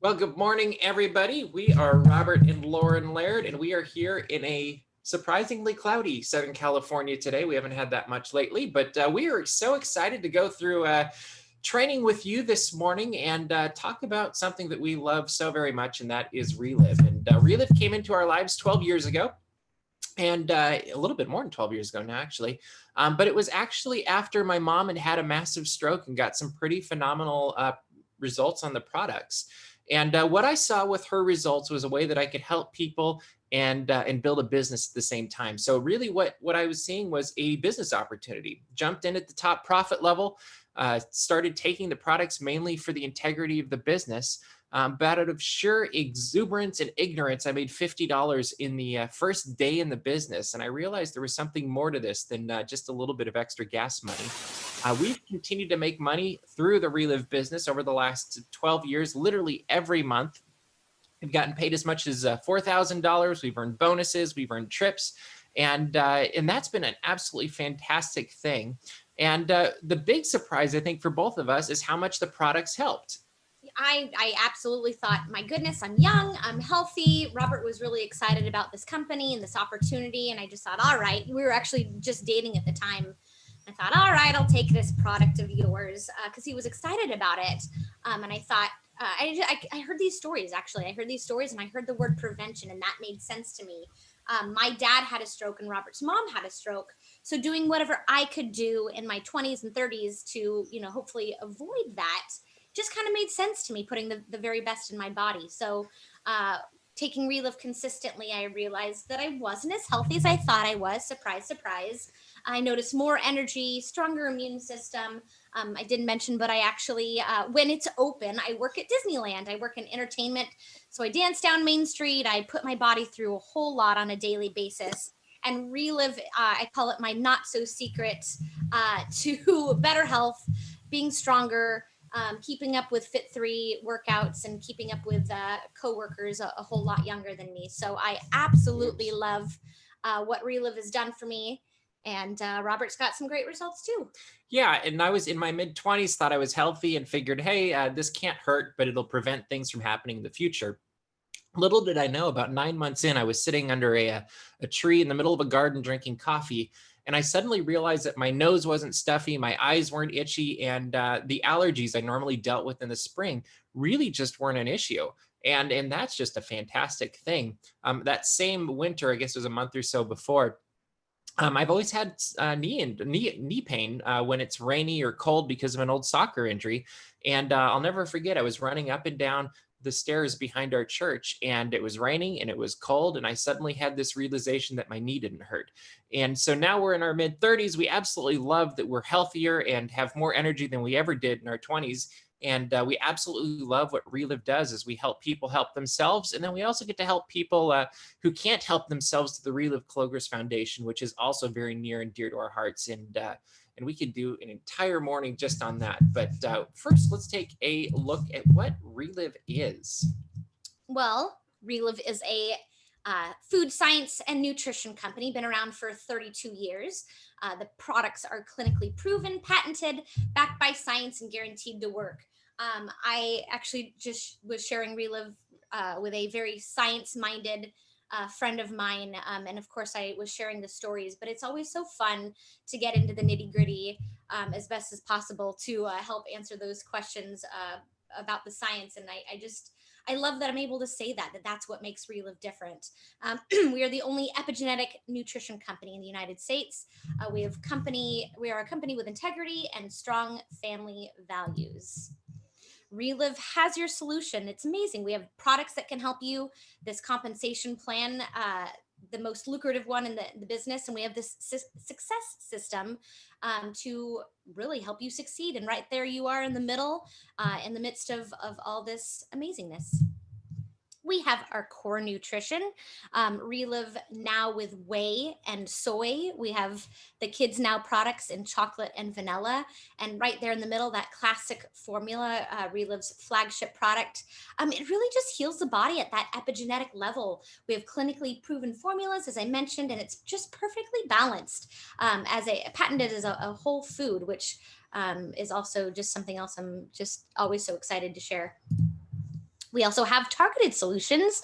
Well, good morning, everybody. We are Robert and Lauren Laird, and we are here in a surprisingly cloudy Southern California today. We haven't had that much lately, but we are so excited to go through training with you this morning and talk about something that we love so very much, and that is Reliv. And Reliv came into our lives 12 years ago. And a little bit more than 12 years ago now, actually. But it was actually after my mom had a massive stroke and got some pretty phenomenal results on the products. And what I saw with her results was a way that I could help people and build a business at the same time. So really what I was seeing was a business opportunity. Jumped in at the top profit level, started taking the products mainly for the integrity of the business. But out of sheer exuberance and ignorance, I made $50 in the first day in the business. And I realized there was something more to this than just a little bit of extra gas money. We've continued to make money through the Reliv business over the last 12 years, literally every month. We've gotten paid as much as $4,000. We've earned bonuses. We've earned trips. And that's been an absolutely fantastic thing. And the big surprise, I think, for both of us is how much the products helped. I absolutely thought, my goodness, I'm young, I'm healthy. Robert was really excited about this company and this opportunity. And I just thought, all right, we were actually just dating at the time. I thought, all right, I'll take this product of yours because he was excited about it. And I thought, I heard these stories, actually. I heard these stories and I heard the word prevention, and that made sense to me. My dad had a stroke and Robert's mom had a stroke. So doing whatever I could do in my 20s and 30s to, hopefully avoid that just kind of made sense to me, putting the very best in my body. So, taking Reliv consistently, I realized that I wasn't as healthy as I thought I was. Surprise, surprise. I noticed more energy, stronger immune system. I didn't mention, but I actually, when it's open, I work at Disneyland. I work in entertainment. So I dance down Main Street. I put my body through a whole lot on a daily basis. And Reliv, I call it my not so secret to better health, being stronger, keeping up with Fit3 workouts and keeping up with coworkers a whole lot younger than me. So I absolutely love what Reliv has done for me. And Robert's got some great results too. Yeah, and I was in my mid 20s, thought I was healthy, and figured, hey, this can't hurt, but it'll prevent things from happening in the future. Little did I know, about 9 months in, I was sitting under a tree in the middle of a garden drinking coffee. And I suddenly realized that my nose wasn't stuffy, my eyes weren't itchy, and the allergies I normally dealt with in the spring really just weren't an issue. And that's just a fantastic thing. That same winter, I guess it was a month or so before, I've always had knee pain when it's rainy or cold because of an old soccer injury. And I'll never forget, I was running up and down the stairs behind our church, and it was raining and it was cold, and I suddenly had this realization that my knee didn't hurt. And so now we're in our mid 30s. We absolutely love that we're healthier and have more energy than we ever did in our 20s. And we absolutely love what Reliv does, is we help people help themselves, and then we also get to help people who can't help themselves, to the Reliv Clogers Foundation, which is also very near and dear to our hearts. And we could do an entire morning just on that. But first, let's take a look at what Reliv is. Well, Reliv is a food science and nutrition company, been around for 32 years. The products are clinically proven, patented, backed by science, and guaranteed to work. I actually just was sharing Reliv with a very science minded friend of mine. And of course, I was sharing the stories, but it's always so fun to get into the nitty gritty as best as possible to help answer those questions about the science. And I love that I'm able to say that that's what makes Reliv different. We are the only epigenetic nutrition company in the United States. We are a company with integrity and strong family values. Reliv has your solution. It's amazing. We have products that can help you. This compensation plan, the most lucrative one in the business, and we have this success system to really help you succeed. And right there you are in the middle, in the midst of all this amazingness. We have our core nutrition, Reliv now with whey and soy. We have the Kids Now products in chocolate and vanilla. And right there in the middle, that classic formula, Reliv's flagship product. It really just heals the body at that epigenetic level. We have clinically proven formulas, as I mentioned, and it's just perfectly balanced as patented as a whole food, which is also just something else I'm just always so excited to share. We also have targeted solutions,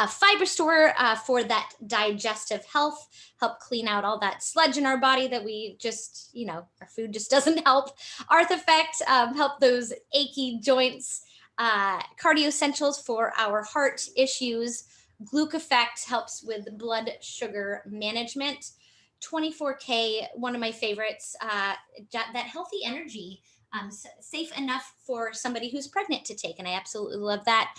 fiber store for that digestive health, help clean out all that sludge in our body that we just, our food just doesn't help. Arth Effect, help those achy joints. Cardio Essentials for our heart issues. Gluc Effect helps with blood sugar management. 24K, one of my favorites, that healthy energy, safe enough for somebody who's pregnant to take. And I absolutely love that.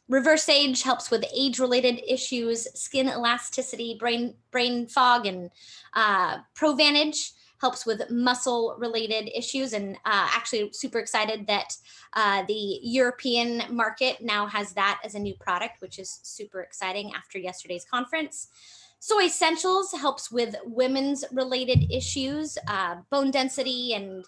Reverse Age helps with age-related issues, skin elasticity, brain fog, and Provantage helps with muscle-related issues. And actually super excited that the European market now has that as a new product, which is super exciting after yesterday's conference. Soy Essentials helps with women's related issues, bone density, and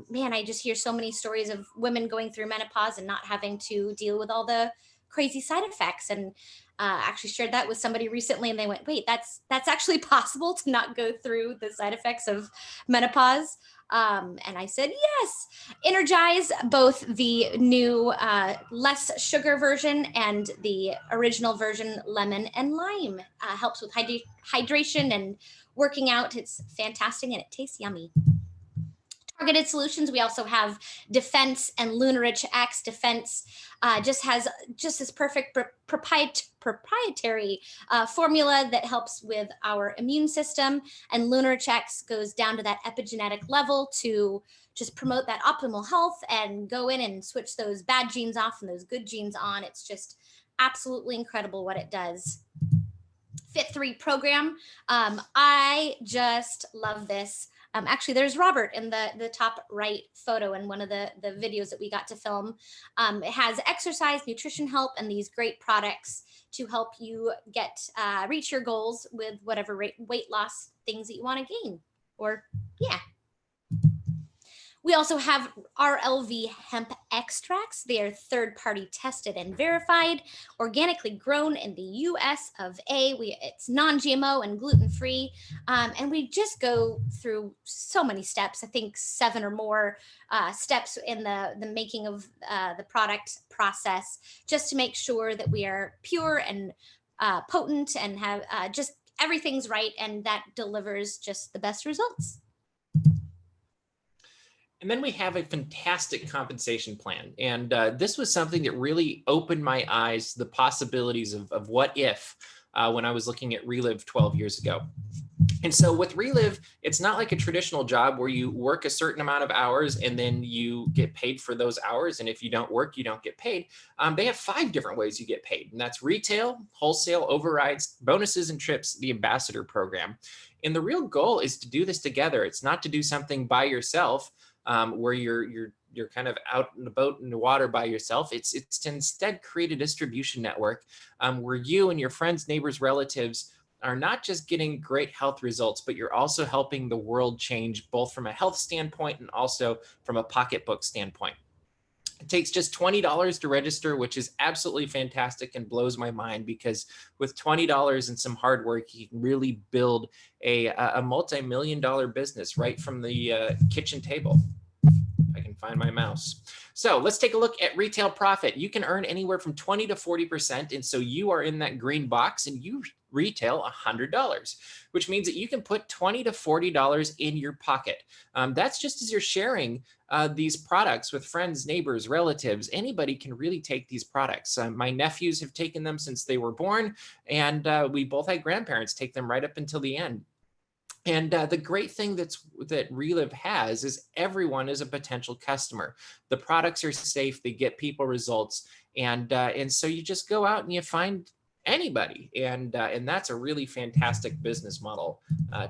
man, I just hear so many stories of women going through menopause and not having to deal with all the crazy side effects. And actually shared that with somebody recently, and they went, "Wait, that's actually possible to not go through the side effects of menopause." And I said, yes. Energize, both the new less sugar version and the original version, lemon and lime, helps with hydration and working out. It's fantastic and it tastes yummy. Targeted solutions, we also have Defense and Lunarich X. Defense just has just this perfect proprietary formula that helps with our immune system, and Lunarich X goes down to that epigenetic level to just promote that optimal health and go in and switch those bad genes off and those good genes on. It's just absolutely incredible what it does. Fit3 Program, I just love this. Actually, there's Robert in the top right photo in one of the videos that we got to film. It has exercise, nutrition help, and these great products to help you reach your goals with whatever weight loss things that you want to gain. Or, yeah. We also have RLV hemp extracts. They are third-party tested and verified, organically grown in the US of A. It's non-GMO and gluten-free. And we just go through so many steps, I think 7 or more steps in the making of the product process, just to make sure that we are pure and potent and have just everything's right, and that delivers just the best results. And then we have a fantastic compensation plan. And this was something that really opened my eyes to the possibilities of what if when I was looking at Reliv 12 years ago. And so with Reliv, it's not like a traditional job where you work a certain amount of hours and then you get paid for those hours. And if you don't work, you don't get paid. They have 5 different ways you get paid. And that's retail, wholesale, overrides, bonuses, and trips, the ambassador program. And the real goal is to do this together. It's not to do something by yourself, where you're kind of out in the boat in the water by yourself. It's to instead create a distribution network where you and your friends, neighbors, relatives are not just getting great health results, but you're also helping the world change, both from a health standpoint and also from a pocketbook standpoint. It takes just $20 to register, which is absolutely fantastic and blows my mind, because with $20 and some hard work, you can really build a multi-million-dollar business right from the kitchen table. If I can find my mouse. So let's take a look at retail profit. You can earn anywhere from 20 to 40%. And so you are in that green box and you retail $100, which means that you can put $20 to $40 in your pocket. That's just as you're sharing these products with friends, neighbors, relatives. Anybody can really take these products. My nephews have taken them since they were born, and we both had grandparents take them right up until the end. And the great thing that Reliv has is everyone is a potential customer. The products are safe, they get people results, and so you just go out and you find anybody, and that's a really fantastic business model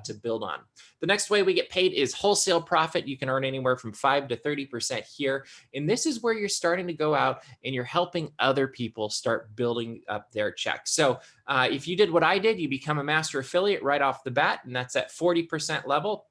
to build on. The next way we get paid is wholesale profit. You can earn anywhere from 5 to 30% here, and this is where you're starting to go out and you're helping other people start building up their checks. So if you did what I did, you become a master affiliate right off the bat, and that's at 40% level.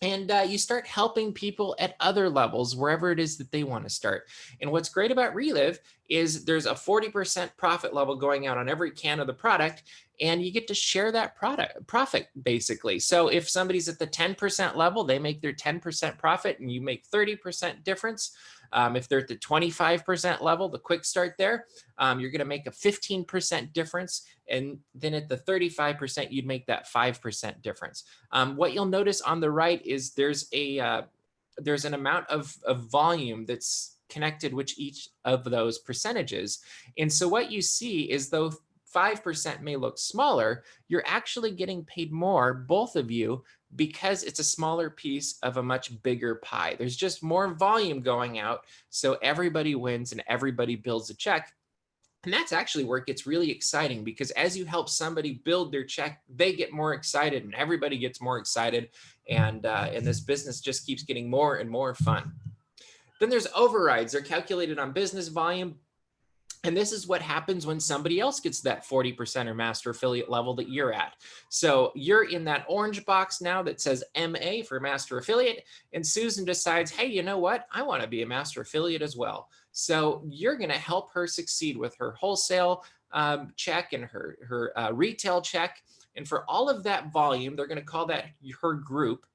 And you start helping people at other levels, wherever it is that they want to start. And what's great about Reliv is there's a 40% profit level going out on every can of the product, and you get to share that profit, basically. So if somebody's at the 10% level, they make their 10% profit and you make 30% difference. If they're at the 25% level, the quick start there, you're going to make a 15% difference. And then at the 35%, you'd make that 5% difference. What you'll notice on the right is there's an amount of volume that's connected with each of those percentages. And so what you see is though 5% may look smaller, you're actually getting paid more, both of you, because it's a smaller piece of a much bigger pie. There's just more volume going out, so everybody wins and everybody builds a check. And that's actually where it gets really exciting, because as you help somebody build their check, they get more excited and everybody gets more excited. And this business just keeps getting more and more fun. Then there's overrides. They're calculated on business volume. And this is what happens when somebody else gets that 40% or master affiliate level that you're at. So you're in that orange box now that says MA for master affiliate. And Susan decides, hey, you know what? I want to be a master affiliate as well. So you're going to help her succeed with her wholesale check and her retail check. And for all of that volume, they're going to call that her group.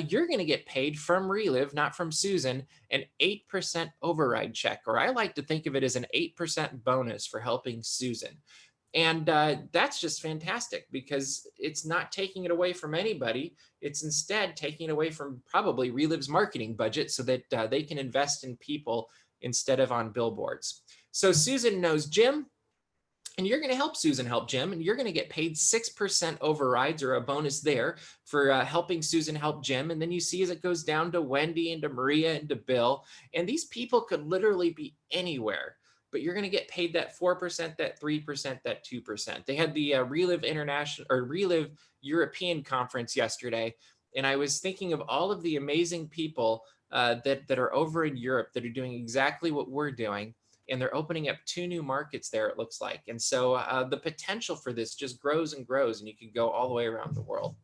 You're going to get paid from Reliv, not from Susan, an 8% override check, or I like to think of it as an 8% bonus for helping Susan. And that's just fantastic, because it's not taking it away from anybody. It's instead taking it away from probably Reliv's marketing budget so that they can invest in people instead of on billboards. So Susan knows Jim, and you're going to help Susan help Jim, and you're going to get paid 6% overrides or a bonus there for helping Susan help Jim. And then you see as it goes down to Wendy and to Maria and to Bill, and these people could literally be anywhere, but you're going to get paid that 4%, that 3%, that 2%. They had the Reliv International or Reliv European conference yesterday, and I was thinking of all of the amazing people that are over in Europe that are doing exactly what we're doing. And they're opening up 2 new markets there, it looks like. And so the potential for this just grows and grows, and you can go all the way around the world.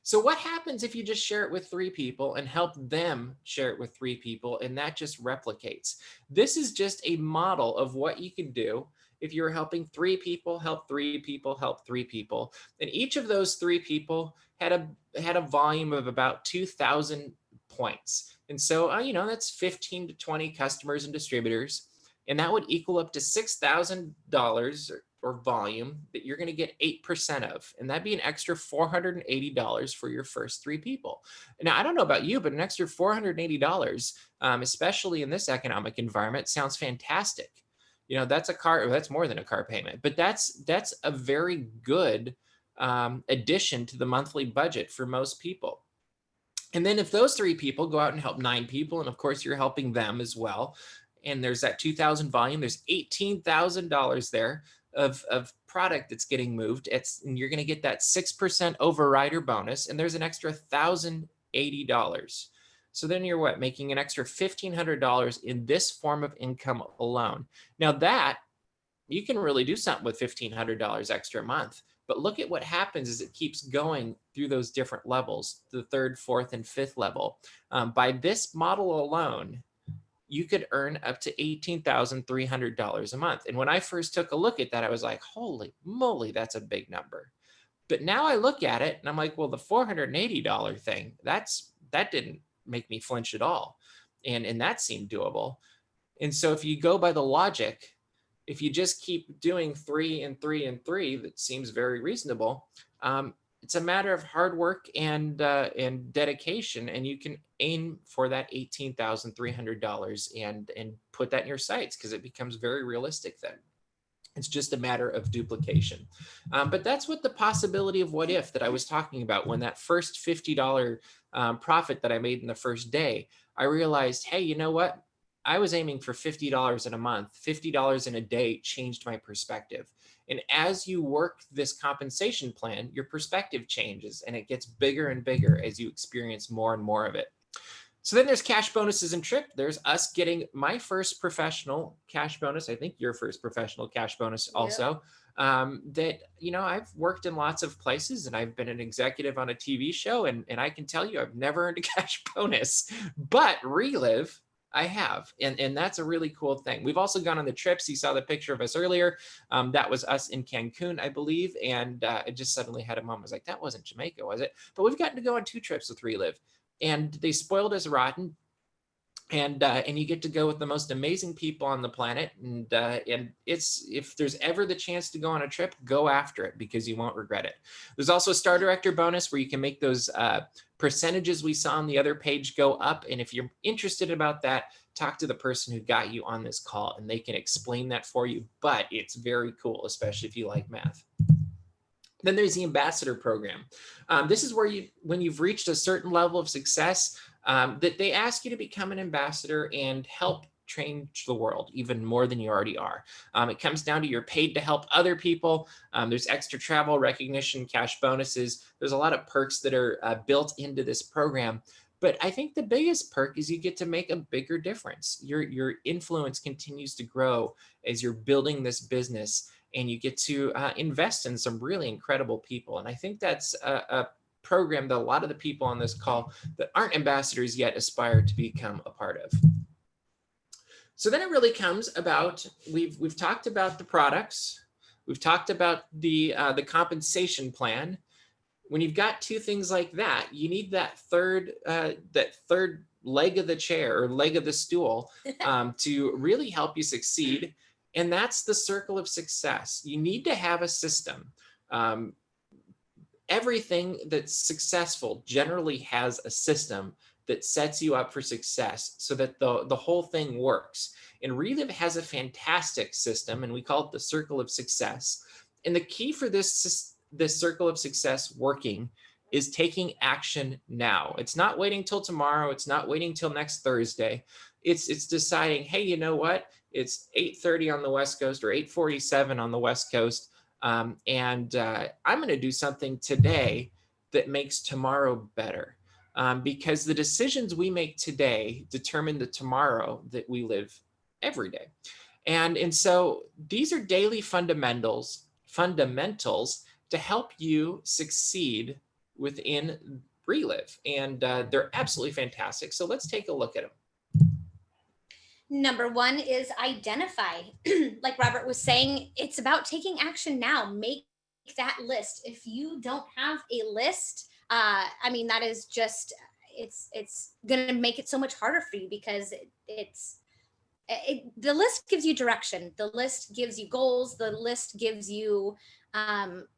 So what happens if you just share it with 3 people and help them share it with 3 people, and that just replicates? This is just a model of what you can do if you're helping 3 people, help 3 people, help 3 people. And each of those 3 people had a volume of about 2,000 points. And so, that's 15 to 20 customers and distributors, and that would equal up to $6,000 or volume that you're going to get 8% of. And that'd be an extra $480 for your first 3 people. Now, I don't know about you, but an extra $480, especially in this economic environment, sounds fantastic. That's more than a car payment, but that's a very good addition to the monthly budget for most people. And then if those 3 people go out and help 9 people, and of course you're helping them as well, and there's that 2,000 volume, there's $18,000 there of product that's getting moved. And you're going to get that 6% overrider bonus, and there's an extra $1,080. So then you're making an extra $1,500 in this form of income alone. Now that you can really do something with $1,500 extra a month. But look at what happens as it keeps going through those different levels, the 3rd, 4th, and 5th level. By this model alone, you could earn up to $18,300 a month. And when I first took a look at that, I was like, holy moly, that's a big number. But now I look at it and I'm like, well, the $480 thing, that didn't make me flinch at all. And that seemed doable. And so if you go by the logic, if you just keep doing 3 and 3 and 3, that seems very reasonable. It's a matter of hard work and dedication, and you can aim for that $18,300 and put that in your sights, because it becomes very realistic then. It's just a matter of duplication. But that's what the possibility of what if that I was talking about. When that first $50 profit that I made in the first day, I realized, hey, you know what? I was aiming for $50 in a month. $50 in a day changed my perspective. And as you work this compensation plan, your perspective changes and it gets bigger and bigger as you experience more and more of it. So then there's cash bonuses and trip. There's us getting my first professional cash bonus. I think your first professional cash bonus also. That, I've worked in lots of places and I've been an executive on a TV show. And I can tell you, I've never earned a cash bonus, but Reliv, I have. And that's a really cool thing. We've also gone on the trips. You saw the picture of us earlier. That was us in Cancun, I believe. And it just suddenly had a moment. I was like, that wasn't Jamaica, was it? But we've gotten to go on 2 trips with Reliv. And they spoiled us rotten. and you get to go with the most amazing people on the planet. And it's, if there's ever the chance to go on a trip, go after it, because you won't regret it. There's also a Star Director bonus where you can make those percentages we saw on the other page go up. And if you're interested about that, talk to the person who got you on this call and they can explain that for you. But it's very cool, especially if you like math. Then there's the ambassador program. This is where when you've reached a certain level of success, that they ask you to become an ambassador and help change the world even more than you already are. It comes down to you're paid to help other people. There's extra travel, recognition, cash bonuses. There's a lot of perks that are built into this program. But I think the biggest perk is you get to make a bigger difference. Your influence continues to grow as you're building this business, and you get to invest in some really incredible people. And I think that's a program that a lot of the people on this call that aren't ambassadors yet aspire to become a part of. So then it really comes about, we've talked about the products, we've talked about the compensation plan. When you've got two things like that, you need that third leg of the chair or leg of the stool to really help you succeed. And that's the circle of success. You need to have a system. Everything that's successful generally has a system that sets you up for success so that the whole thing works. And Reliv has a fantastic system, and we call it the circle of success. And the key for this circle of success working is taking action now. It's not waiting till tomorrow. It's not waiting till next Thursday. It's deciding, hey, you know what? It's 8:30 on the West Coast or 8:47 on the West Coast. And I'm going to do something today that makes tomorrow better. Because the decisions we make today determine the tomorrow that we live every day. And so these are daily fundamentals to help you succeed within Reliv. And they're absolutely fantastic. So let's take a look at them. Number one is identify. Like Robert was saying, it's about taking action now. Make that list. If you don't have a list, I mean, that is just, it's going to make it so much harder for you, because the list gives you direction. The list gives you goals. The list gives you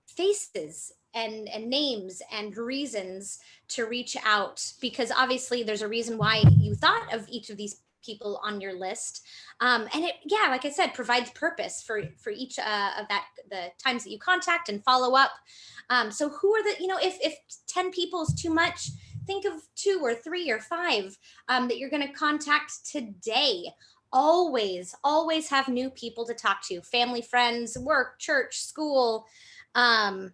faces and names and reasons to reach out, because obviously there's a reason why you thought of each of these people on your list. And it, yeah, like I said, provides purpose for each of the times that you contact and follow up. So who are if 10 people is too much, think of 2 or 3 or 5 that you're going to contact today. Always have new people to talk to: family, friends, work, church, school. Sorry,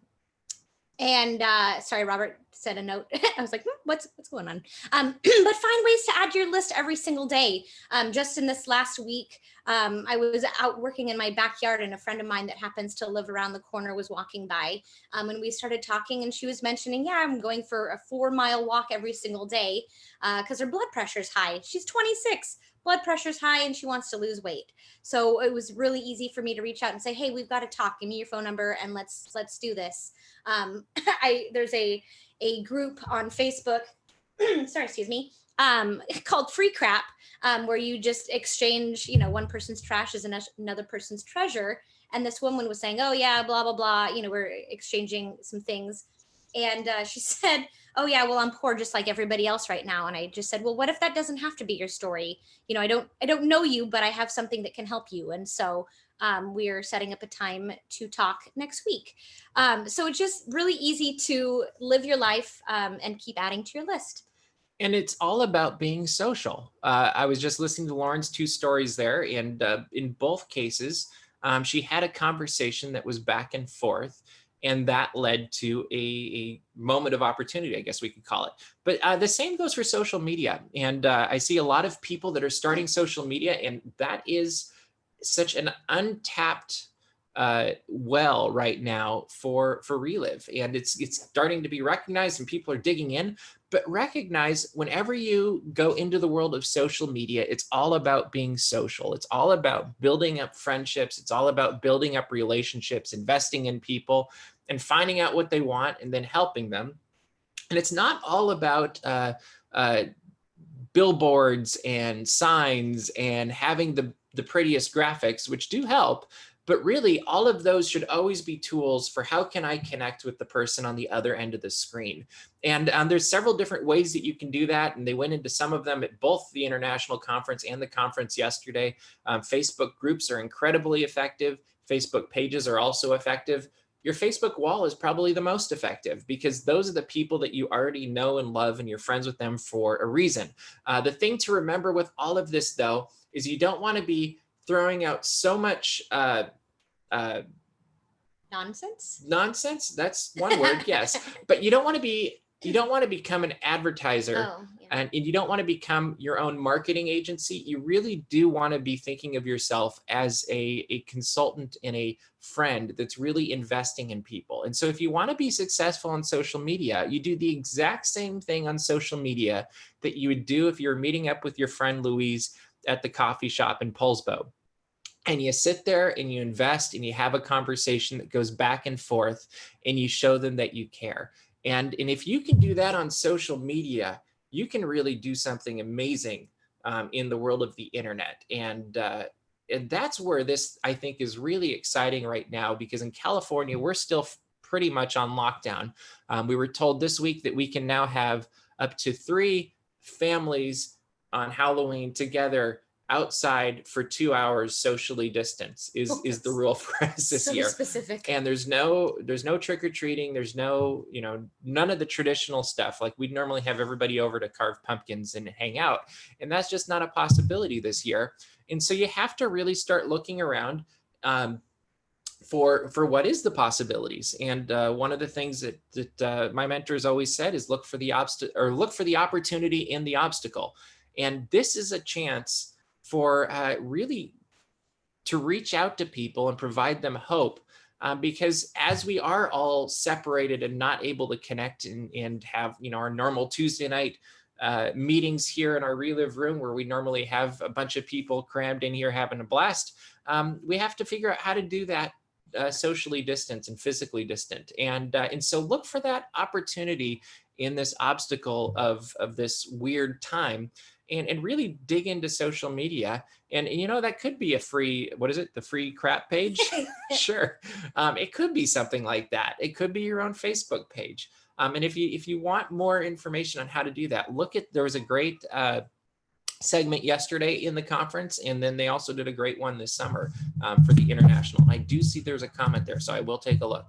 Robert said a note. I was like, what's going on? But find ways to add your list every single day. Just in this last week, I was out working in my backyard, and a friend of mine that happens to live around the corner was walking by. And we started talking, and she was mentioning, yeah, I'm going for a 4-mile walk every single day because her blood pressure is high. She's 26. Blood pressure's high, and she wants to lose weight. So it was really easy for me to reach out and say, hey, we've got to talk. Give me your phone number and let's do this. There's a group on Facebook, sorry, excuse me, called Free Crap, where you just exchange, one person's trash is another person's treasure. And this woman was saying, oh yeah, blah, blah, blah. We're exchanging some things. And she said, oh yeah, well, I'm poor just like everybody else right now. And I just said, well, what if that doesn't have to be your story? I don't know you, but I have something that can help you. And so we're setting up a time to talk next week. So it's just really easy to live your life and keep adding to your list. And it's all about being social. I was just listening to Lauren's 2 stories there, and in both cases, she had a conversation that was back and forth, and that led to a moment of opportunity, I guess we could call it. But the same goes for social media. And I see a lot of people that are starting social media, and that is such an untapped well right now for Reliv. And it's starting to be recognized, and people are digging in. But recognize, whenever you go into the world of social media, it's all about being social. It's all about building up friendships. It's all about building up relationships, investing in people, and finding out what they want and then helping them. And it's not all about billboards and signs and having the prettiest graphics, which do help. But really, all of those should always be tools for how can I connect with the person on the other end of the screen. And there's several different ways that you can do that. And they went into some of them at both the international conference and the conference yesterday. Facebook groups are incredibly effective. Facebook pages are also effective. Your Facebook wall is probably the most effective because those are the people that you already know and love and you're friends with them for a reason. The thing to remember with all of this, though, is you don't want to be throwing out so much nonsense. That's one word. Yes. But you don't want to become an advertiser. Oh, yeah. And you don't want to become your own marketing agency. You really do want to be thinking of yourself as a consultant and a friend that's really investing in people. And so if you want to be successful on social media, you do the exact same thing on social media that you would do if you're meeting up with your friend Louise at the coffee shop in Poulsbo. And you sit there and you invest and you have a conversation that goes back and forth and you show them that you care. And if you can do that on social media, you can really do something amazing in the world of the internet. And that's where this, I think, is really exciting right now, because in California, we're still pretty much on lockdown. We were told this week that we can now have up to 3 families on Halloween together outside for 2 hours socially distanced is the rule for us this year. Specific. And there's no trick-or-treating. There's no, none of the traditional stuff. Like we'd normally have everybody over to carve pumpkins and hang out. And that's just not a possibility this year. And so you have to really start looking around for what is the possibilities. And one of the things that my mentors always said is look for the opportunity in the obstacle. And this is a chance for really to reach out to people and provide them hope, because as we are all separated and not able to connect and have our normal Tuesday night meetings here in our Reliv room where we normally have a bunch of people crammed in here having a blast, we have to figure out how to do that socially distant and physically distant. And so look for that opportunity in this obstacle of this weird time. And really dig into social media. And that could be a free, the free crap page? Sure. It could be something like that. It could be your own Facebook page. And if you want more information on how to do that, there was a great segment yesterday in the conference, and then they also did a great one this summer for the international. And I do see there's a comment there, so I will take a look.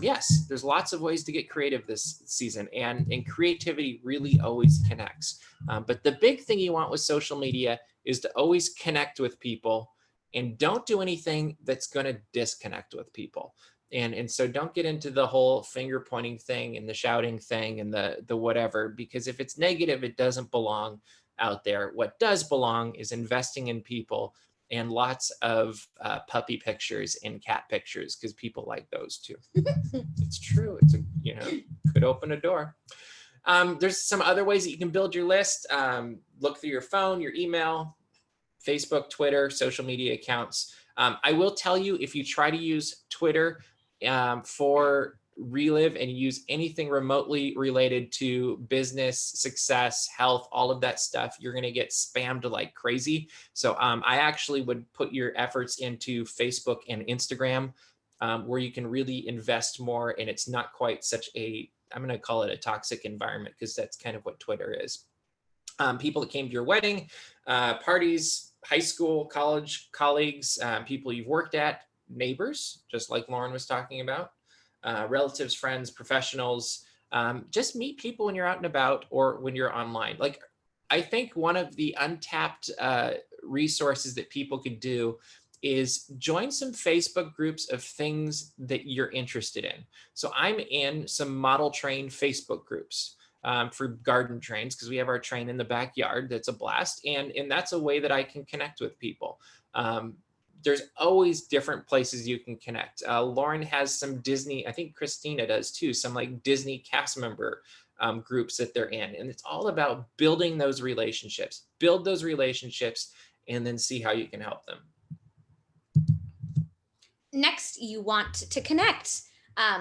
Yes, there's lots of ways to get creative this season, and creativity really always connects. But the big thing you want with social media is to always connect with people, and don't do anything that's going to disconnect with people. And so don't get into the whole finger pointing thing and the shouting thing and the whatever, because if it's negative, it doesn't belong out there. What does belong is investing in people and lots of puppy pictures and cat pictures, because people like those too. It's true. It's could open a door. There's some other ways that you can build your list. Look through your phone, your email, Facebook, Twitter, social media accounts. I will tell you, if you try to use Twitter for Reliv and use anything remotely related to business, success, health, all of that stuff, you're going to get spammed like crazy. So I actually would put your efforts into Facebook and Instagram, where you can really invest more. And it's not quite such I'm going to call it a toxic environment, because that's kind of what Twitter is. People that came to your wedding, parties, high school, college, colleagues, people you've worked at, neighbors, just like Lauren was talking about. Relatives, friends, professionals, just meet people when you're out and about or when you're online. Like, I think one of the untapped resources that people could do is join some Facebook groups of things that you're interested in. So I'm in some model train Facebook groups for garden trains, because we have our train in the backyard. That's a blast. And that's a way that I can connect with people. There's always different places you can connect. Lauren has some Disney, I think Christina does too, some like Disney cast member groups that they're in. And it's all about building those relationships. Build those relationships and then see how you can help them. Next, you want to connect.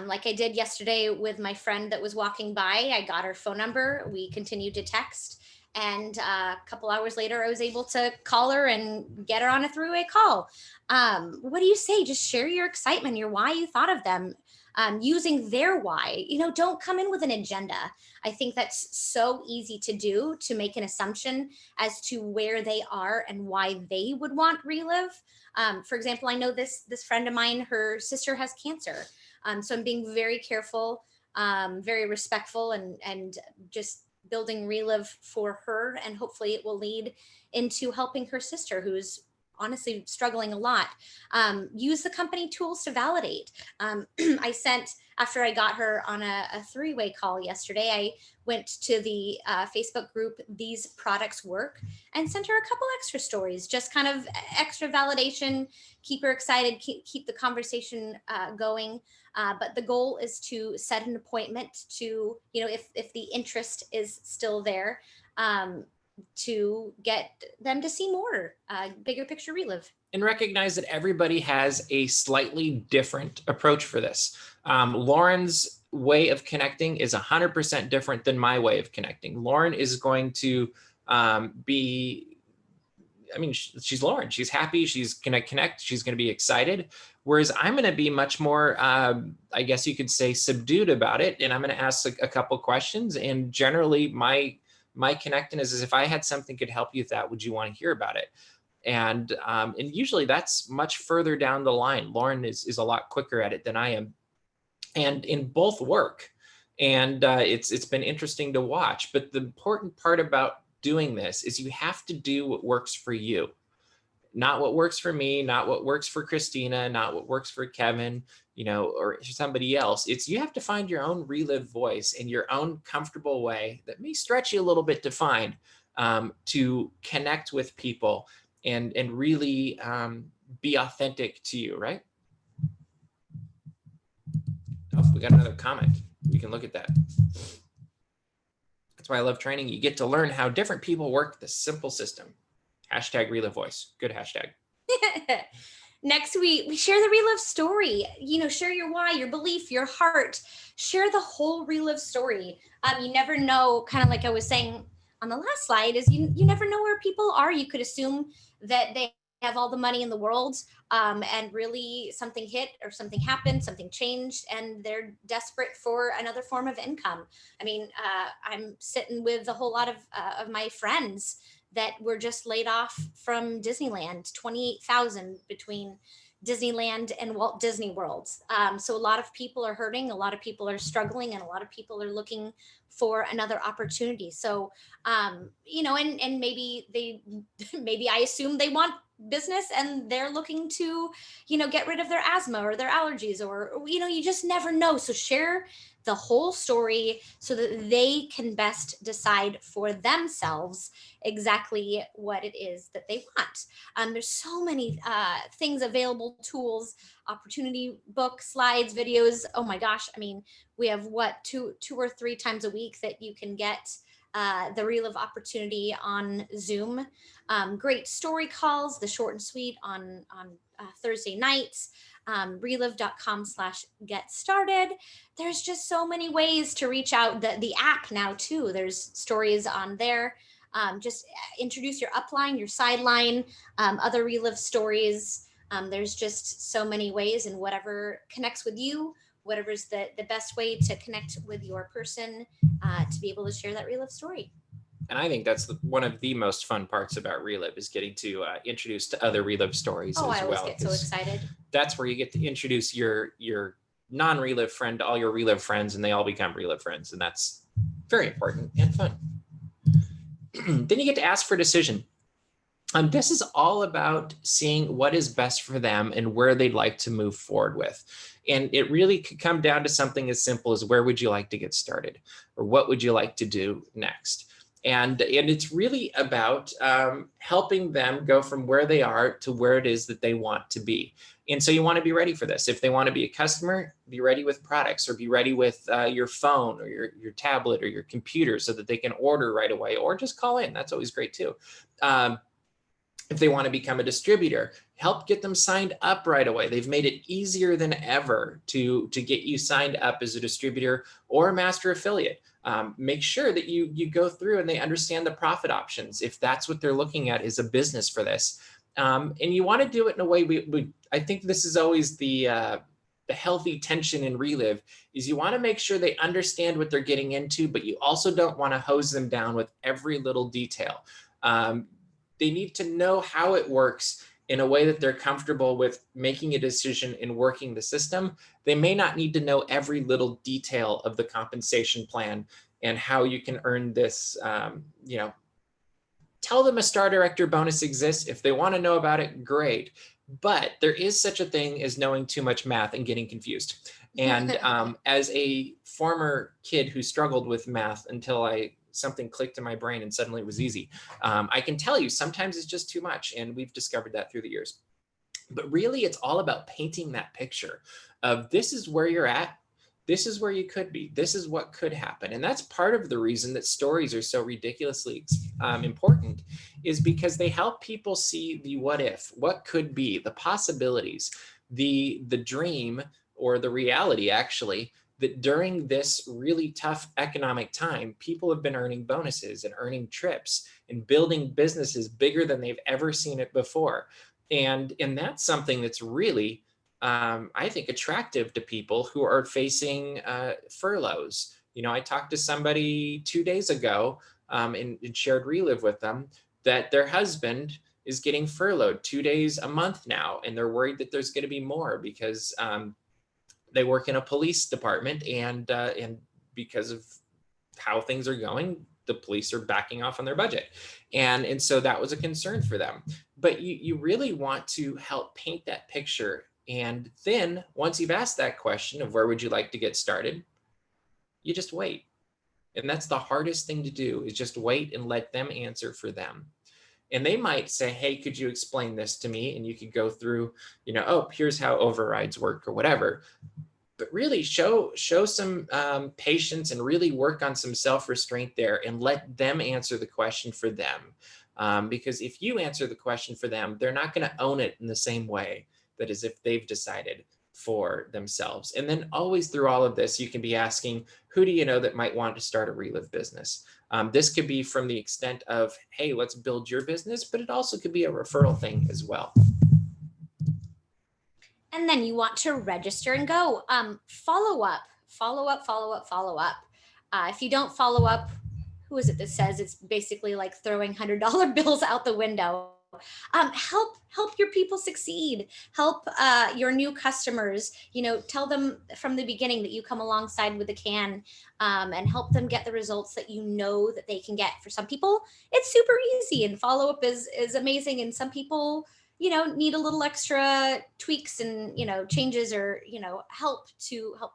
Like I did yesterday with my friend that was walking by. I got her phone number. We continued to text. And a couple hours later, I was able to call her and get her on a three-way call. What do you say? Just share your excitement, your why you thought of them, using their why. Don't come in with an agenda. I think that's so easy to do, to make an assumption as to where they are and why they would want Reliv. For example, I know this friend of mine, her sister has cancer. So I'm being very careful, very respectful, and just building Reliv for her, and hopefully it will lead into helping her sister, who's honestly struggling a lot. Use the company tools to validate. I sent, after I got her on a three-way call yesterday, I went to the Facebook group These Products Work and sent her a couple extra stories, just kind of extra validation, keep her excited, keep the conversation going. But the goal is to set an appointment to, if the interest is still there, to get them to see more, bigger picture Reliv. And recognize that everybody has a slightly different approach for this. Lauren's way of connecting is 100% different than my way of connecting. Lauren is going to she's Lauren. She's happy. She's going to connect. She's going to be excited. Whereas I'm going to be much more, I guess you could say, subdued about it. And I'm going to ask a couple questions. And generally, my connecting is if I had something could help you with that, would you want to hear about it? And usually that's much further down the line. Lauren is a lot quicker at it than I am. And in both work. And it's been interesting to watch. But the important part about doing this is you have to do what works for you. Not what works for me, not what works for Christina, not what works for Kevin, or somebody else. It's you have to find your own Reliv voice in your own comfortable way that may stretch you a little bit to find, to connect with people and really be authentic to you, right? Oh, we got another comment. We can look at that. That's why I love training. You get to learn how different people work the simple system. Hashtag Reliv voice. Good hashtag. Next, we share the Reliv story. Share your why, your belief, your heart. Share the whole Reliv story. You never know, kind of like I was saying on the last slide, is you never know where people are. You could assume that they have all the money in the world, and really something hit or something happened, something changed, and they're desperate for another form of income. I'm sitting with a whole lot of my friends that were just laid off from Disneyland, 28,000 between Disneyland and Walt Disney World. So a lot of people are hurting, a lot of people are struggling, and a lot of people are looking for another opportunity. So, and maybe maybe I assume they want business and they're looking to, get rid of their asthma or their allergies, or, you just never know. So share the whole story so that they can best decide for themselves exactly what it is that they want. There's so many things available, tools, opportunity book, slides, videos. Oh my gosh. We have two or three times a week that you can get the Reliv opportunity on Zoom. Great story calls, the short and sweet on Thursday nights. Reliv.com/get started. There's just so many ways to reach out. The app now too, there's stories on there. Just introduce your upline, your sideline, other Reliv stories. There's just so many ways, and whatever connects with you, whatever's the best way to connect with your person, to be able to share that Reliv story. And I think that's one of the most fun parts about Reliv, is getting to introduce to other Reliv stories as well. I always get so excited. That's where you get to introduce your non-Reliv friend to all your Reliv friends, and they all become Reliv friends. And that's very important and fun. Then you get to ask for a decision. This is all about seeing what is best for them and where they'd like to move forward with. And it really could come down to something as simple as, where would you like to get started? Or what would you like to do next? And it's really about helping them go from where they are to where it is that they want to be. And so you want to be ready for this. If they want to be a customer, be ready with products, or be ready with your phone or your tablet or your computer, so that they can order right away, or just call in. That's always great too. If they want to become a distributor, help get them signed up right away. They've made it easier than ever to get you signed up as a distributor or a master affiliate. Make sure that you go through and they understand the profit options if that's what they're looking at is a business for this. And you want to do it in a way I think this is always the healthy tension in Reliv is you want to make sure they understand what they're getting into, but you also don't want to hose them down with every little detail. They need to know how it works in a way that they're comfortable with making a decision and working the system. They may not need to know every little detail of the compensation plan and how you can earn this. Tell them a star director bonus exists. If they want to know about it, great. But there is such a thing as knowing too much math and getting confused. And as a former kid who struggled with math until something clicked in my brain and suddenly it was easy, I can tell you sometimes it's just too much. And we've discovered that through the years. But really, it's all about painting that picture of this is where you're at. This is where you could be. This is what could happen. And that's part of the reason that stories are so ridiculously important, is because they help people see the what if, what could be, the possibilities, the dream or the reality, actually, that during this really tough economic time, people have been earning bonuses and earning trips and building businesses bigger than they've ever seen it before. And that's something that's really I think, attractive to people who are facing furloughs. I talked to somebody 2 days ago and shared Reliv with them that their husband is getting furloughed 2 days a month now. And they're worried that there's going to be more because they work in a police department and because of how things are going, the police are backing off on their budget. And so that was a concern for them. But you really want to help paint that picture. And then once you've asked that question of where would you like to get started, you just wait. And that's the hardest thing to do, is just wait and let them answer for them. And they might say, hey, could you explain this to me? And you could go through, oh, here's how overrides work or whatever. But really show some patience and really work on some self-restraint there and let them answer the question for them. Because if you answer the question for them, they're not going to own it in the same way that is if they've decided for themselves. And then always through all of this, you can be asking, who do you know that might want to start a Reliv business? This could be from the extent of, hey, let's build your business, but it also could be a referral thing as well. And then you want to register and go. Follow up. If you don't follow up, who is it that says it's basically like throwing $100 bills out the window? Help your people succeed. Help your new customers. Tell them from the beginning that you come alongside with a can and help them get the results that you know that they can get. For some people, it's super easy, and follow up is amazing. And some people, need a little extra tweaks and changes or help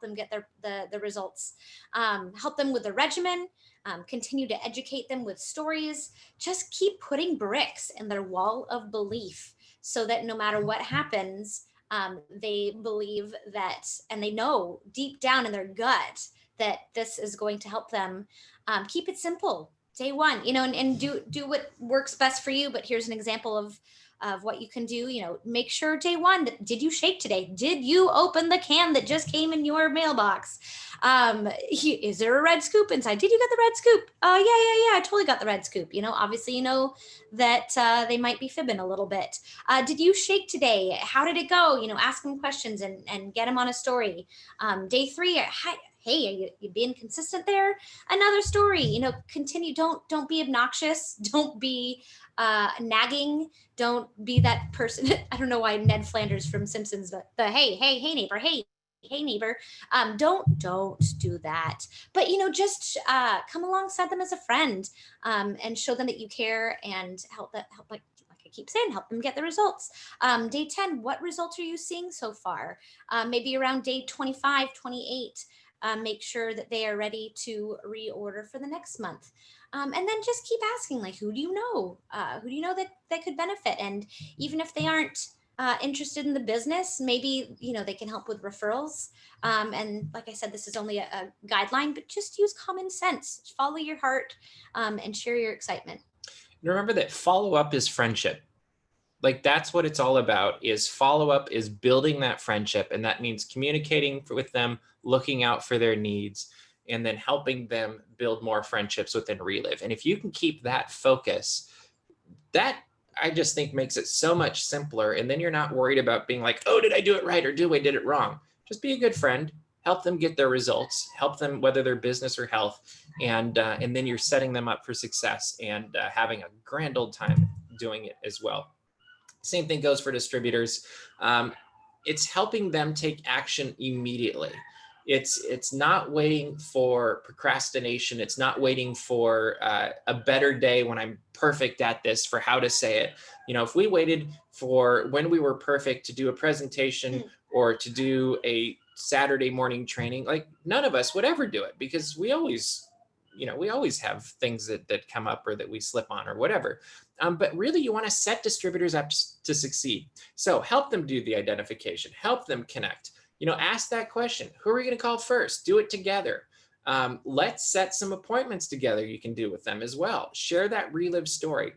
them get the results. Help them with the regimen. Continue to educate them with stories. Just keep putting bricks in their wall of belief so that no matter what happens, they believe that, and they know deep down in their gut that this is going to help them. Keep it simple. Day one, and do what works best for you. But here's an example of what you can do. Make sure day one, did you shake today? Did you open the can that just came in your mailbox? Is there a red scoop inside? Did you get the red scoop? Yeah, I totally got the red scoop. Obviously, that they might be fibbing a little bit. Did you shake today? How did it go? Ask them questions and get them on a story. Day three, hey, you being consistent there? Another story. Continue. Don't be obnoxious. Don't be nagging. Don't be that person. I don't know why Ned Flanders from Simpsons, but the hey neighbor, hey neighbor. Don't do that. But just come alongside them as a friend and show them that you care and help like I keep saying, help them get the results. Day 10, what results are you seeing so far? Maybe around day 25, 28. Make sure that they are ready to reorder for the next month. And then just keep asking, like, who do you know? Who do you know that could benefit? And even if they aren't interested in the business, maybe, they can help with referrals. And like I said, this is only a guideline, but just use common sense, follow your heart, and share your excitement. Remember that follow-up is friendship. Like, that's what it's all about, is follow-up is building that friendship. And that means communicating with them, looking out for their needs. and then helping them build more friendships within Reliv. And if you can keep that focus, that I just think makes it so much simpler. And then you're not worried about being like, oh, did I do it right or do I did it wrong? Just be a good friend, help them get their results, help them whether they're business or health, and then you're setting them up for success and having a grand old time doing it as well. Same thing goes for distributors. It's helping them take action immediately. It's not waiting for procrastination. It's not waiting for a better day when I'm perfect at this for how to say it. You know, if we waited for when we were perfect to do a presentation or to do a Saturday morning training, like none of us would ever do it, because we always have things that come up or that we slip on or whatever. But really, you want to set distributors up to succeed. So help them do the identification, help them connect. You know, ask that question. Who are you going to call first? Do it together. Let's set some appointments together you can do with them as well. Share that Reliv story.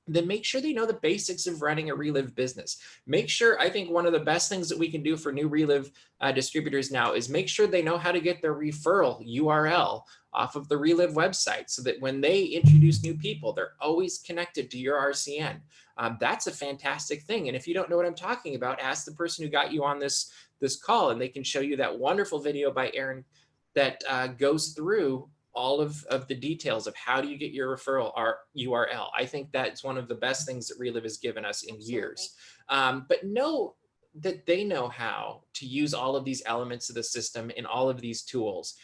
Then make sure they know the basics of running a Reliv business. Make sure, I think one of the best things that we can do for new Reliv distributors now is make sure they know how to get their referral URL off of the Reliv website, so that when they introduce new people, they're always connected to your RCN. That's a fantastic thing. And if you don't know what I'm talking about, ask the person who got you on this call, and they can show you that wonderful video by Aaron that goes through all of the details of how do you get your referral URL. I think that's one of the best things that Reliv has given us in years. But know that they know how to use all of these elements of the system and all of these tools,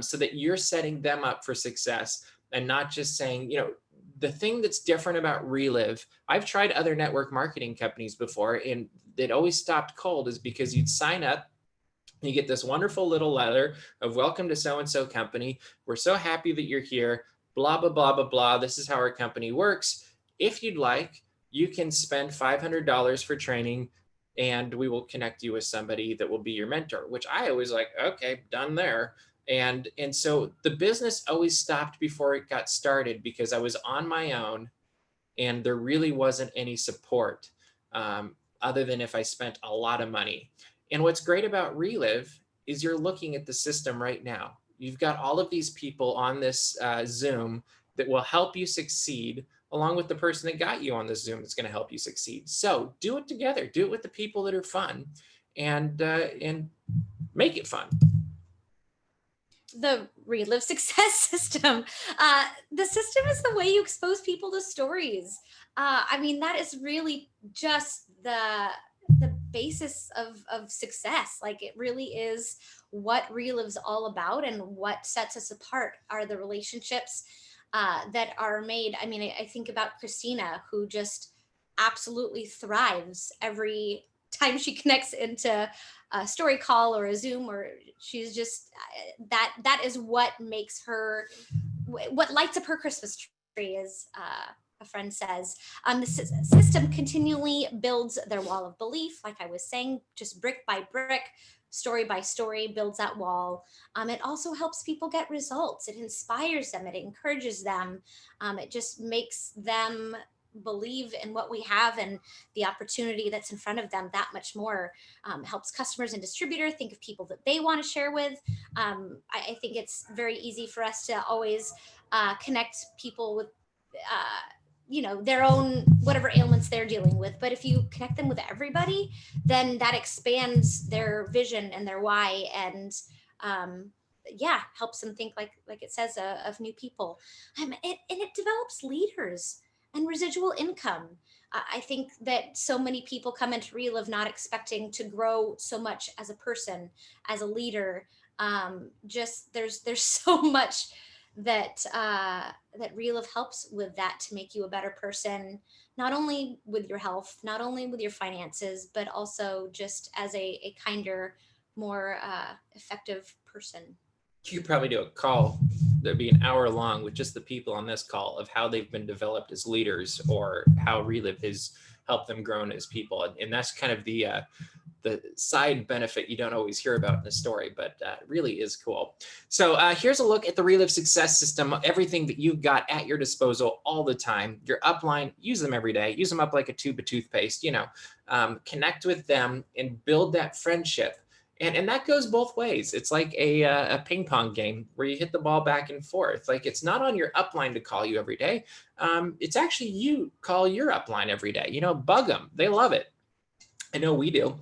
so that you're setting them up for success, and not just saying, you know, the thing that's different about Reliv, I've tried other network marketing companies before, and it always stopped cold, is because you'd sign up, you get this wonderful little letter of welcome to so-and-so company. We're so happy that you're here, blah, blah, blah, blah, blah. This is how our company works. If you'd like, you can spend $500 for training, and we will connect you with somebody that will be your mentor, which I always like, okay, done there. And so the business always stopped before it got started, because I was on my own and there really wasn't any support other than if I spent a lot of money. And what's great about Reliv is you're looking at the system right now. You've got all of these people on this Zoom that will help you succeed, along with the person that got you on this Zoom that's going to help you succeed. So do it together. Do it with the people that are fun, and make it fun. The Reliv success system. The system is the way you expose people to stories. I mean, that is really just the basis of success. Like, it really is what Reliv's all about, and what sets us apart are the relationships that are made. I mean, I think about Christina, who just absolutely thrives every time she connects into a story call or a Zoom, or she's just that is what makes her, what lights up her Christmas tree, as a friend says. The system continually builds their wall of belief, like I was saying, just brick by brick, story by story, builds that wall. It also helps people get results. It inspires them. It encourages them. It just makes them believe in what we have and the opportunity that's in front of them that much more. Helps customers and distributors think of people that they want to share with. I think it's very easy for us to always connect people with their own whatever ailments they're dealing with. But if you connect them with everybody, then that expands their vision and their why, and helps them think, like it says, of new people. It develops leaders and residual income. I think that so many people come into Reliv not expecting to grow so much as a person, as a leader. Just there's so much that Reliv helps with, that to make you a better person, not only with your health, not only with your finances, but also just as a kinder, more effective person. You could probably do a call that'd be an hour long with just the people on this call, of how they've been developed as leaders, or how Reliv has helped them grow as people. And that's kind of the side benefit you don't always hear about in the story, but really is cool. So here's a look at the Reliv success system, everything that you've got at your disposal all the time. Your upline, use them every day, use them up like a tube of toothpaste, connect with them and build that friendship. And that goes both ways. It's like a ping pong game where you hit the ball back and forth. Like, it's not on your upline to call you every day. It's actually you call your upline every day. You know, bug them. They love it. I know we do.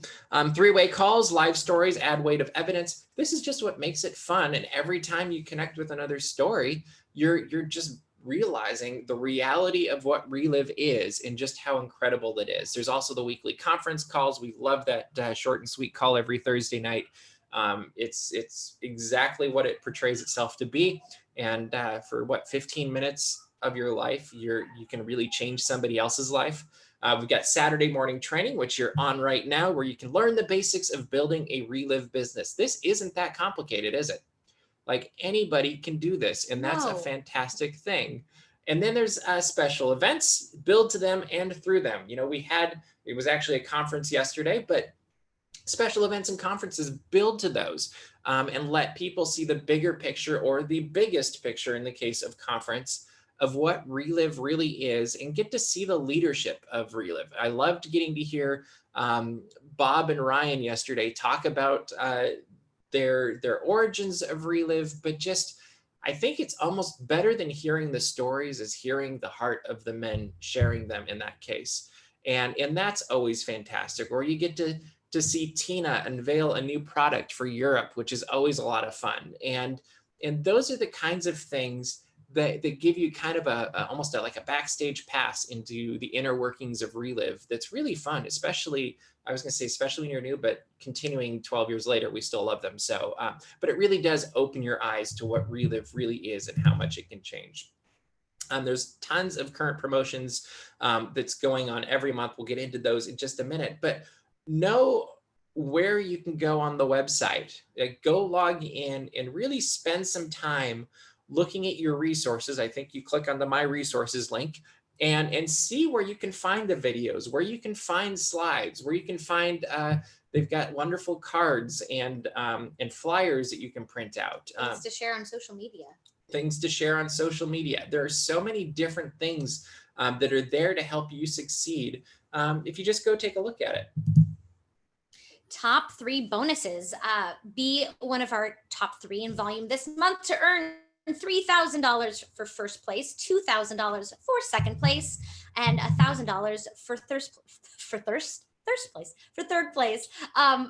Three-way calls, live stories, add weight of evidence. This is just what makes it fun. And every time you connect with another story, you're just realizing the reality of what Reliv is and just how incredible it is. There's also the weekly conference calls. We love that short and sweet call every Thursday night. It's exactly what it portrays itself to be. And for what, 15 minutes of your life, you can really change somebody else's life. We've got Saturday morning training, which you're on right now, where you can learn the basics of building a Reliv business. This isn't that complicated, is it? Like, anybody can do this, and that's a fantastic thing. And then there's special events, build to them and through them. You know, it was actually a conference yesterday, but special events and conferences, build to those and let people see the bigger picture, or the biggest picture in the case of conference, of what Reliv really is, and get to see the leadership of Reliv. I loved getting to hear Bob and Ryan yesterday talk about their origins of Reliv, but just, I think it's almost better than hearing the stories is hearing the heart of the men sharing them in that case. And that's always fantastic. Or you get to see Tina unveil a new product for Europe, which is always a lot of fun. And those are the kinds of things that give you kind of almost like a backstage pass into the inner workings of Reliv. That's really fun, especially, I was going to say, especially when you're new, but continuing 12 years later, we still love them. So, but it really does open your eyes to what Reliv really is and how much it can change. There's tons of current promotions that's going on every month. We'll get into those in just a minute, but know where you can go on the website. Go log in and really spend some time looking at your resources. I think you click on the My Resources link and see where you can find the videos, where you can find slides, where you can find, they've got wonderful cards and flyers that you can print out. Things to share on social media. Things to share on social media. There are so many different things that are there to help you succeed if you just go take a look at it. Top 3 bonuses. Be one of our top 3 in volume this month to earn $3,000 for first place, $2,000 for second place, and $1,000 for third place.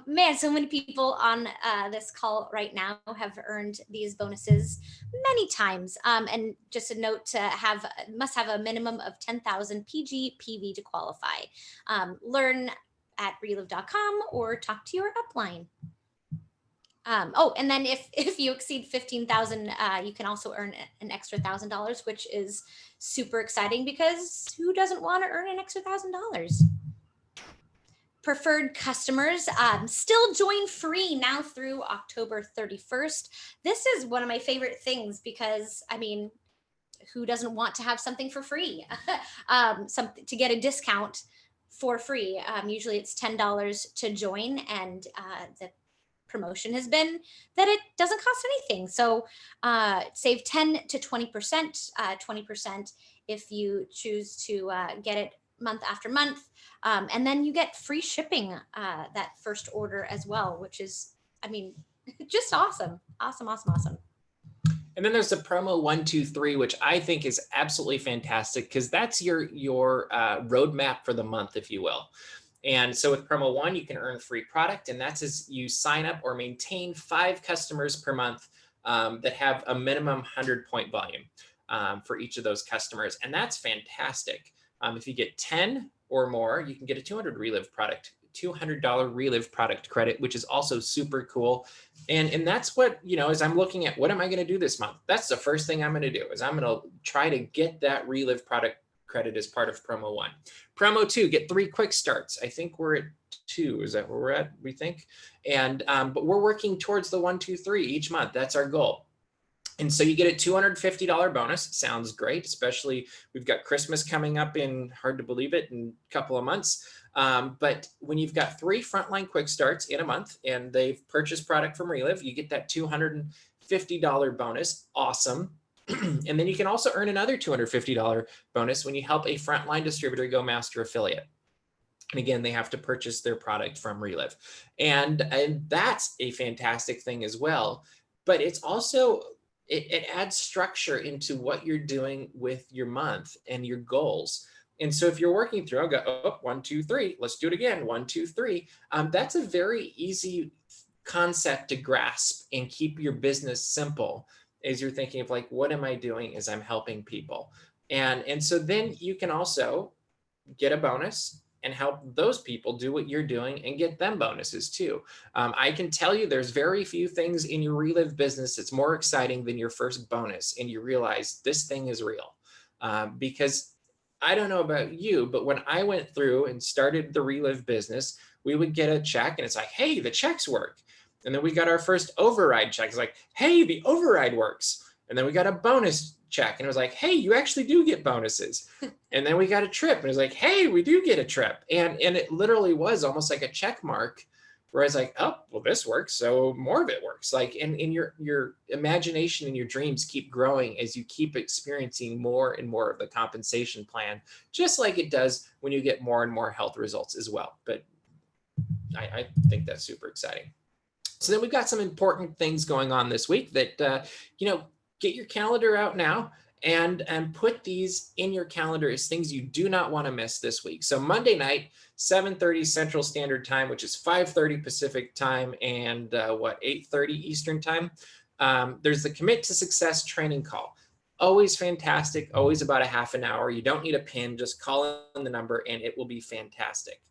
Man, so many people on this call right now have earned these bonuses many times. And just a note to must have a minimum of 10,000 PG PV to qualify. Learn at reliv.com or talk to your upline. And then if you exceed 15,000, you can also earn an extra $1,000, which is super exciting, because who doesn't want to earn an extra $1,000? Preferred customers still join free now through October 31st. This is one of my favorite things, because I mean, who doesn't want to have something for free? Something to get a discount for free. Usually it's $10 to join, and the promotion has been that it doesn't cost anything. So save 10 to 20%, 20% if you choose to get it month after month. And then you get free shipping that first order as well, which is, I mean, just awesome. Awesome. And then there's the promo 1, 2, 3, which I think is absolutely fantastic, because that's your roadmap for the month, if you will. And so with promo 1, you can earn free product, and that's as you sign up or maintain 5 customers per month that have a minimum 100-point volume for each of those customers. And that's fantastic. If you get 10 or more, you can get a $200 Reliv product credit, which is also super cool. And that's what, as I'm looking at what am I going to do this month, that's the first thing I'm going to do, is I'm going to try to get that Reliv product credit as part of promo 1. Promo 2, get 3 quick starts. I think we're at 2. Is that where we're at, we think? And but we're working towards the 1, 2, 3 each month. That's our goal. And so you get a $250 bonus. Sounds great, especially we've got Christmas coming up in, hard to believe it, in a couple of months. But when you've got 3 frontline quick starts in a month and they've purchased product from Reliv, you get that $250 bonus. Awesome. And then you can also earn another $250 bonus when you help a frontline distributor go master affiliate. And again, they have to purchase their product from Reliv. And that's a fantastic thing as well. But it's also, it adds structure into what you're doing with your month and your goals. And so if you're working through, I'll go, oh, 1, 2, 3, let's do it again, 1, 2, 3. That's a very easy concept to grasp and keep your business simple as you're thinking of like, what am I doing as I'm helping people? And so then you can also get a bonus and help those people do what you're doing and get them bonuses too. I can tell you there's very few things in your Reliv business that's more exciting than your first bonus and you realize this thing is real. Because I don't know about you, but when I went through and started the Reliv business, we would get a check and it's like, hey, the checks work. And then we got our first override check. It's like, hey, the override works. And then we got a bonus check and it was like, hey, you actually do get bonuses. And then we got a trip and it was like, hey, we do get a trip. And it literally was almost like a check mark where I was like, oh, well, this works. So more of it works. Like, and your imagination and your dreams keep growing as you keep experiencing more and more of the compensation plan, just like it does when you get more and more health results as well. But I think that's super exciting. So then we've got some important things going on this week that, get your calendar out now and put these in your calendar as things you do not want to miss this week. So Monday night, 7:30 Central Standard Time, which is 5:30 Pacific Time and 8:30 Eastern Time. There's the Commit to Success training call. Always fantastic, always about a half an hour. You don't need a pin, just call in the number and it will be fantastic.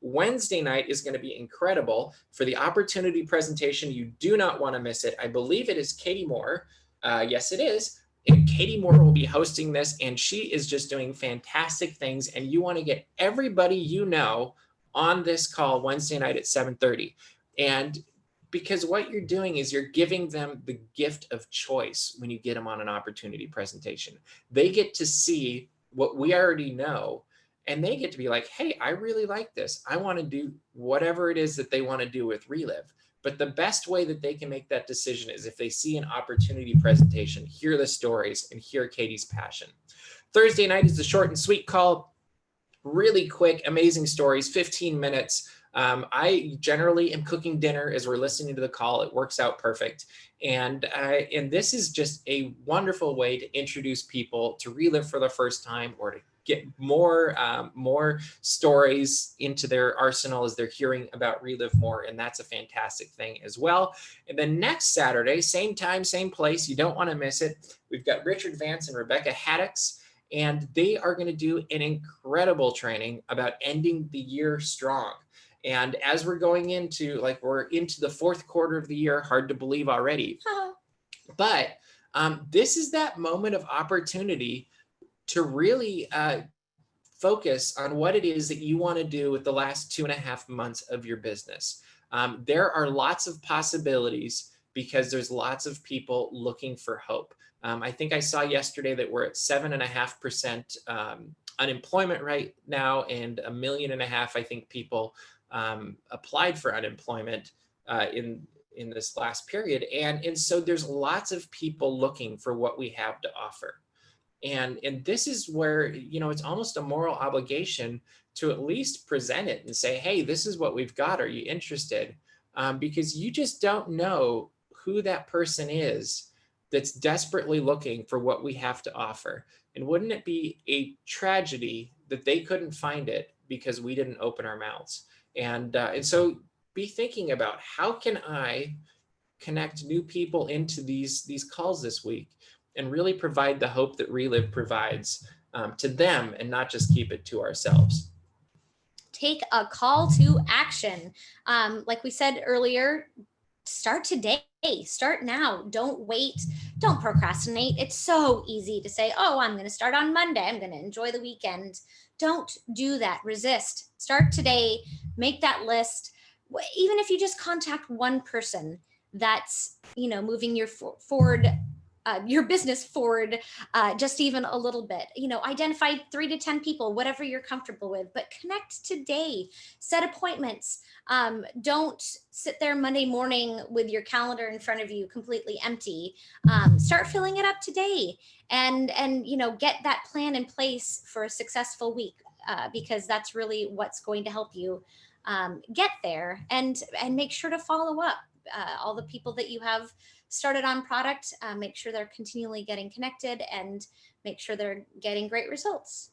Wednesday night is going to be incredible for the opportunity presentation. You do not want to miss it. I believe it is Katie Moore. Yes, it is. And Katie Moore will be hosting this, and she is just doing fantastic things. And you want to get everybody you know on this call Wednesday night at 7:30. And because what you're doing is you're giving them the gift of choice when you get them on an opportunity presentation. They get to see what we already know, and they get to be like, hey, I really like this. I want to do whatever it is that they want to do with Reliv. But the best way that they can make that decision is if they see an opportunity presentation, hear the stories, and hear Katie's passion. Thursday night is the short and sweet call. Really quick, amazing stories, 15 minutes. I generally am cooking dinner as we're listening to the call. It works out perfect. And this is just a wonderful way to introduce people to Reliv for the first time or to get more stories into their arsenal as they're hearing about Reliv more. And that's a fantastic thing as well. And then next Saturday, same time, same place. You don't want to miss it. We've got Richard Vance and Rebecca Haddocks, and they are going to do an incredible training about ending the year strong. And as we're going into, we're into the fourth quarter of the year, hard to believe already. But this is that moment of opportunity to really focus on what it is that you want to do with the last 2.5 months of your business. There are lots of possibilities because there's lots of people looking for hope. I think I saw yesterday that we're at 7.5% unemployment right now, and 1.5 million, I think, people applied for unemployment in this last period. And so there's lots of people looking for what we have to offer. And this is where, it's almost a moral obligation to at least present it and say, hey, this is what we've got. Are you interested? Because you just don't know who that person is that's desperately looking for what we have to offer. And wouldn't it be a tragedy that they couldn't find it because we didn't open our mouths? And so be thinking about, how can I connect new people into these calls this week and really provide the hope that Reliv provides to them, and not just keep it to ourselves. Take a call to action. Like we said earlier, start today. Start now. Don't wait. Don't procrastinate. It's so easy to say, oh, I'm going to start on Monday. I'm going to enjoy the weekend. Don't do that. Resist. Start today. Make that list. Even if you just contact one person that's, moving your business forward just even a little bit. Identify 3 to 10 people, whatever you're comfortable with, but connect today. Set appointments. Don't sit there Monday morning with your calendar in front of you completely empty. Start filling it up today, and get that plan in place for a successful week. because that's really what's going to help you get there. And make sure to follow up. All the people that you have started on product, make sure they're continually getting connected and make sure they're getting great results.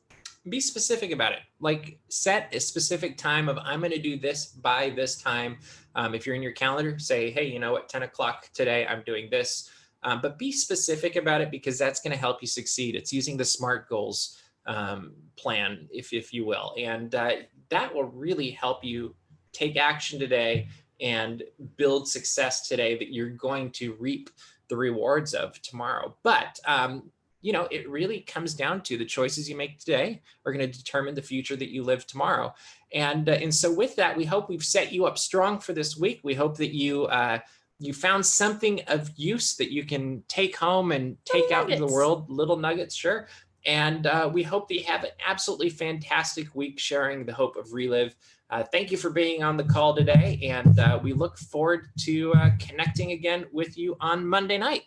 Be specific about it. Like, set a specific time of, I'm going to do this by this time. If you're in your calendar, say, hey, you know what, 10 o'clock today, I'm doing this. But be specific about it, because that's going to help you succeed. It's using the SMART goals plan, if you will. And that will really help you take action today and build success today that you're going to reap the rewards of tomorrow. But it really comes down to the choices you make today are going to determine the future that you live tomorrow. And so with that, we hope we've set you up strong for this week. We hope that you found something of use that you can take home and take out into the world. Little nuggets, sure. And we hope that you have an absolutely fantastic week sharing the hope of Reliv. Thank you for being on the call today. And we look forward to connecting again with you on Monday night.